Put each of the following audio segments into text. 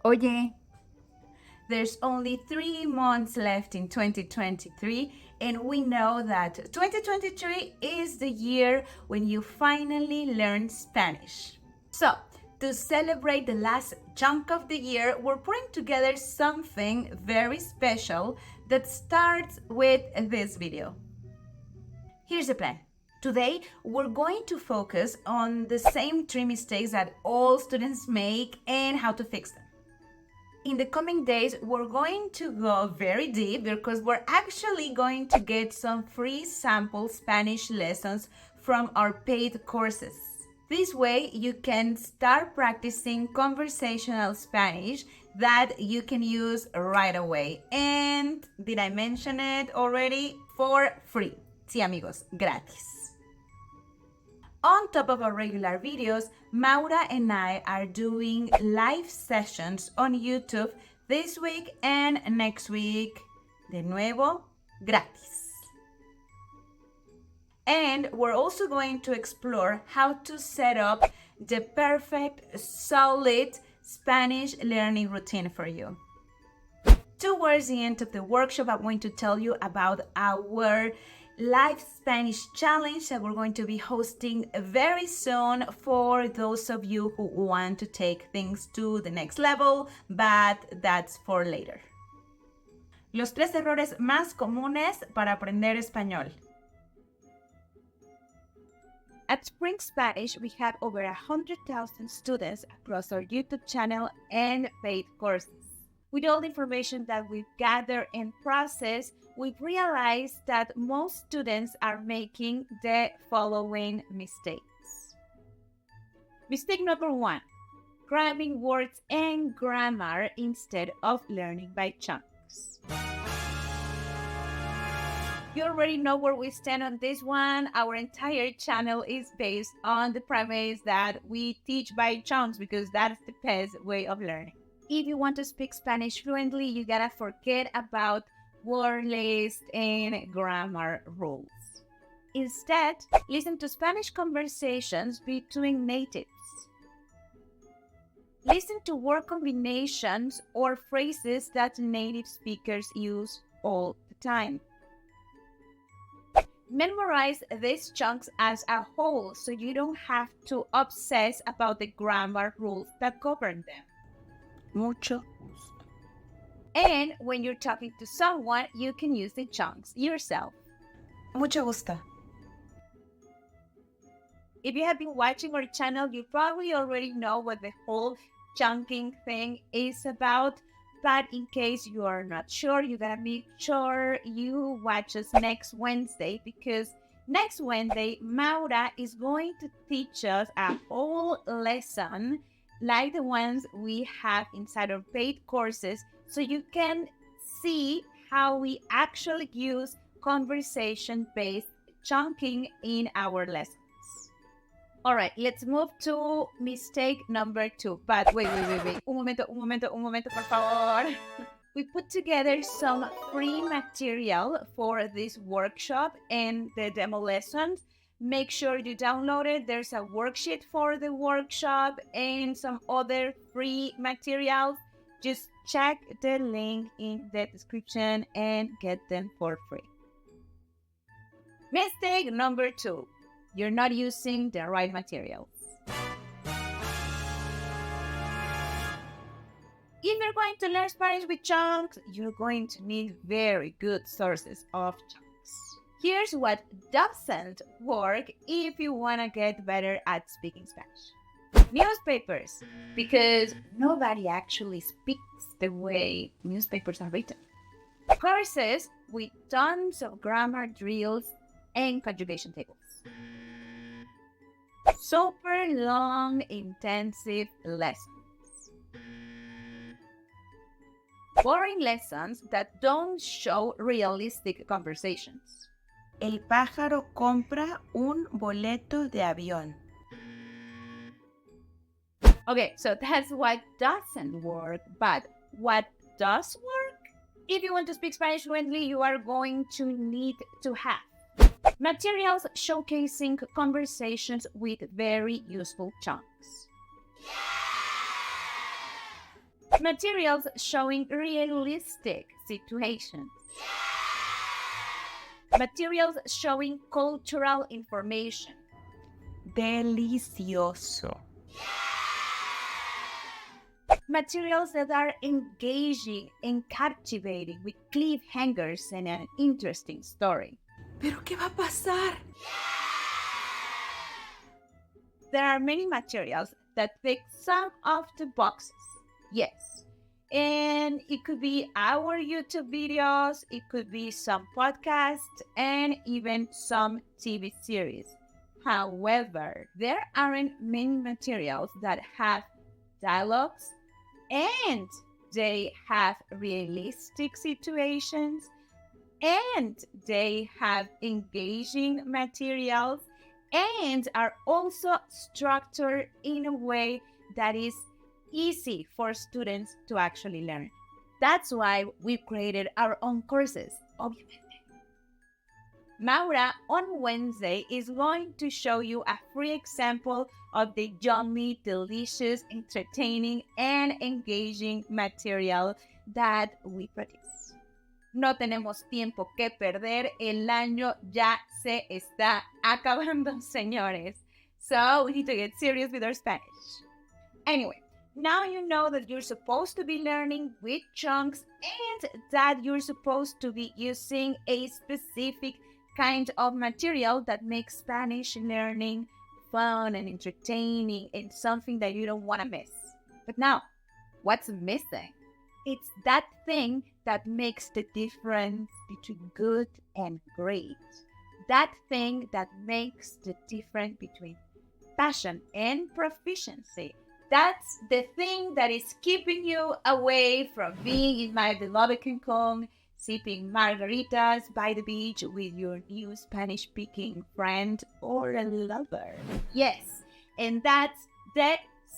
Oye, there's only 3 months left in 2023, and we know that 2023 is the year when you finally learn Spanish. So, to celebrate the last chunk of the year, we're putting together something very special that starts with this video. Here's the plan. Today, we're going to focus on the same 3 mistakes that all students make and how to fix them. In the coming days, we're going to go very deep because we're actually going to get some free sample Spanish lessons from our paid courses. This way, you can start practicing conversational Spanish that you can use right away. And did I mention it already? For free. Sí, amigos, gratis. On top of our regular videos, Maura and I are doing live sessions on YouTube this week and next week, de nuevo, gratis. And we're also going to explore how to set up the perfect, solid Spanish learning routine for you. Towards the end of the workshop, I'm going to tell you about our live Spanish challenge that we're going to be hosting very soon for those of you who want to take things to the next level, but that's for later. Los 3 errores más comunes para aprender español. At Spring Spanish, we have over 100,000 students across our YouTube channel and paid courses. With all the information that we've gathered and processed, we've realized that most students are making the following mistakes. Mistake number 1, grabbing words and grammar instead of learning by chunks. You already know where we stand on this one. Our entire channel is based on the premise that we teach by chunks because that's the best way of learning. If you want to speak Spanish fluently, you gotta forget about word list and grammar rules. Instead, listen to Spanish conversations between natives. Listen to word combinations or phrases that native speakers use all the time. Memorize these chunks as a whole so you don't have to obsess about the grammar rules that govern them. Mucho gusto. And when you're talking to someone, you can use the chunks yourself. Mucho gusto. If you have been watching our channel, you probably already know what the whole chunking thing is about. But in case you are not sure, you gotta make sure you watch us next Wednesday because next Wednesday, Maura is going to teach us a whole lesson like the ones we have inside our paid courses so you can see how we actually use conversation-based chunking in our lessons. All right, let's move to mistake number 2. But wait. Un momento, por favor. We put together some free material for this workshop and the demo lessons. Make sure you download it. There's a worksheet for the workshop and some other free materials. Just check the link in the description and get them for free. Mistake number 2. You're not using the right materials. If you're going to learn Spanish with chunks, you're going to need very good sources of chunks. Here's what doesn't work if you want to get better at speaking Spanish. Newspapers, because nobody actually speaks the way newspapers are written. Courses with tons of grammar drills and conjugation tables. Super long, intensive lessons. Boring lessons that don't show realistic conversations. El pájaro compra un boleto de avión. Okay, so that's what doesn't work, but what does work? If you want to speak Spanish fluently, you are going to need to have materials showcasing conversations with very useful chunks. Materials showing realistic situations. Materials showing cultural information. Delicioso. Materials that are engaging and captivating with cliffhangers and an interesting story. ¿Pero qué va a pasar? There are many materials that tick some of the boxes. Yes. And it could be our YouTube videos, it could be some podcasts, and even some TV series. However, there aren't many materials that have dialogues and they have realistic situations and they have engaging materials and are also structured in a way that is easy for students to actually learn. That's why we created our own courses, obviamente. Maura on Wednesday is going to show you a free example of the yummy, delicious, entertaining, and engaging material that we produce. No tenemos tiempo que perder. El año ya se está acabando, señores. So we need to get serious with our Spanish. Anyway, now you know that you're supposed to be learning with chunks and that you're supposed to be using a specific kind of material that makes Spanish learning fun and entertaining and something that you don't want to miss. But now, what's missing? It's that thing that makes the difference between good and great. That thing that makes the difference between passion and proficiency. That's the thing that is keeping you away from being in my beloved Cancun, sipping margaritas by the beach with your new Spanish-speaking friend or a lover. Yes, and that's the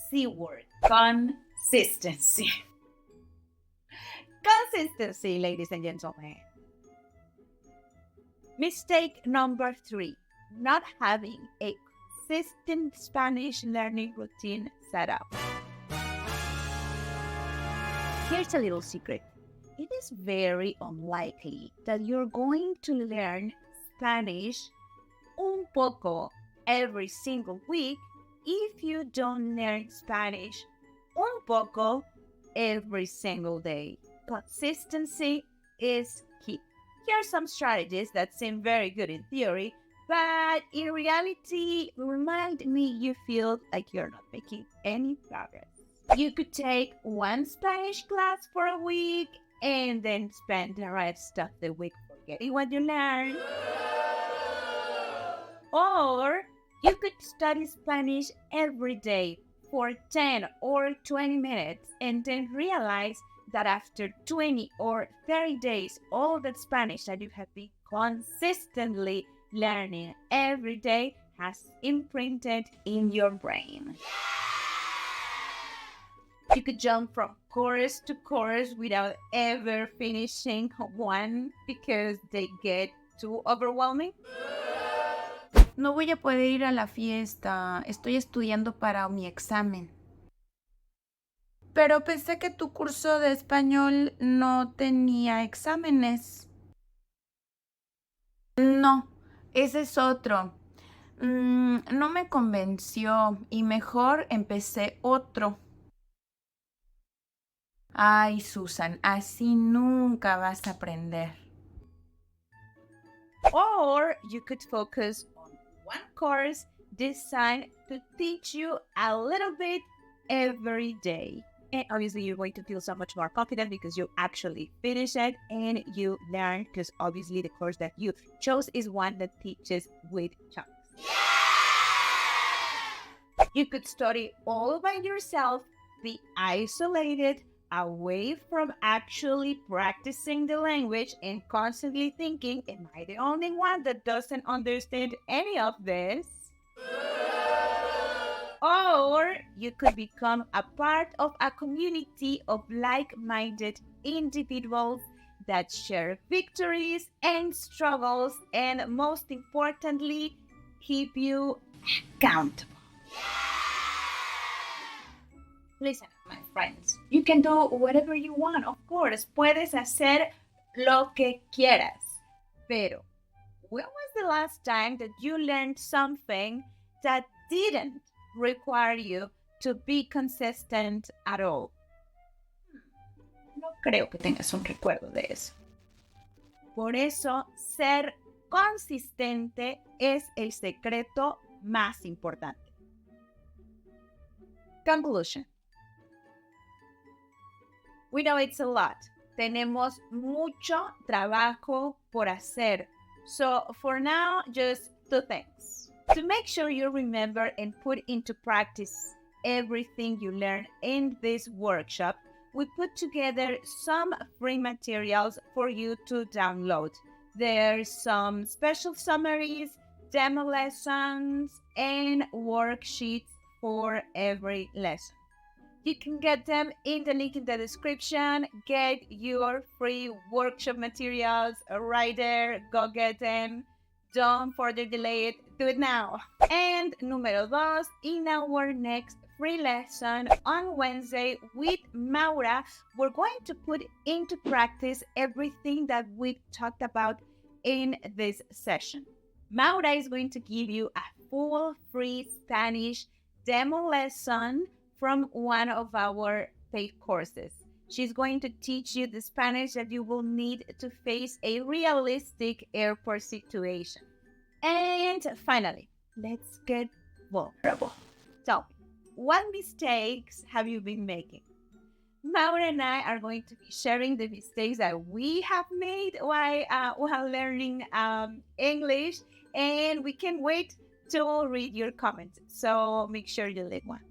C word, consistency. Consistency, ladies and gentlemen. Mistake number 3, not having a consistent Spanish learning routine set up. Here's a little secret. It is very unlikely that you're going to learn Spanish un poco every single week if you don't learn Spanish un poco every single day. Consistency is key. Here are some strategies that seem very good in theory, but in reality remind me you feel like you're not making any progress. You could take one Spanish class for a week and then spend the rest of the week forgetting what you learned. Or you could study Spanish every day for 10 or 20 minutes and then realize that after 20 or 30 days, all that Spanish that you have been consistently learning every day has imprinted in your brain. You could jump from course to course without ever finishing one because they get too overwhelming. No voy a poder ir a la fiesta. Estoy estudiando para mi examen. Pero pensé que tu curso de español no tenía exámenes. No, ese es otro. No me convenció y mejor empecé otro. Ay, Susan, así nunca vas a aprender. Or you could focus on one course designed to teach you a little bit every day. And obviously you're going to feel so much more confident because you actually finish it and you learn, because obviously the course that you chose is one that teaches with chunks. You could study all by yourself, be isolated, away from actually practicing the language and constantly thinking, am I the only one that doesn't understand any of this? Or you could become a part of a community of like-minded individuals that share victories and struggles and most importantly, keep you accountable. Listen, my friends, you can do whatever you want, of course. Puedes hacer lo que quieras. Pero, when was the last time that you learned something that didn't require you to be consistent at all? No creo que tengas un recuerdo de eso. Por eso, ser consistente es el secreto más importante. Conclusion. We know it's a lot. Tenemos mucho trabajo por hacer. So for now, just two things. To make sure you remember and put into practice everything you learn in this workshop, we put together some free materials for you to download. There's some special summaries, demo lessons, and worksheets for every lesson. You can get them in the link in the description. Get your free workshop materials right there. Go get them. Don't further delay it. Do it now. And número dos, in our next free lesson on Wednesday with Maura, we're going to put into practice everything that we've talked about in this session. Maura is going to give you a full free Spanish demo lesson from one of our paid courses. She's going to teach you the Spanish that you will need to face a realistic airport situation. And finally, let's get vulnerable. So, what mistakes have you been making? Maura and I are going to be sharing the mistakes that we have made while learning English, and we can't wait to read your comments. So make sure you leave one.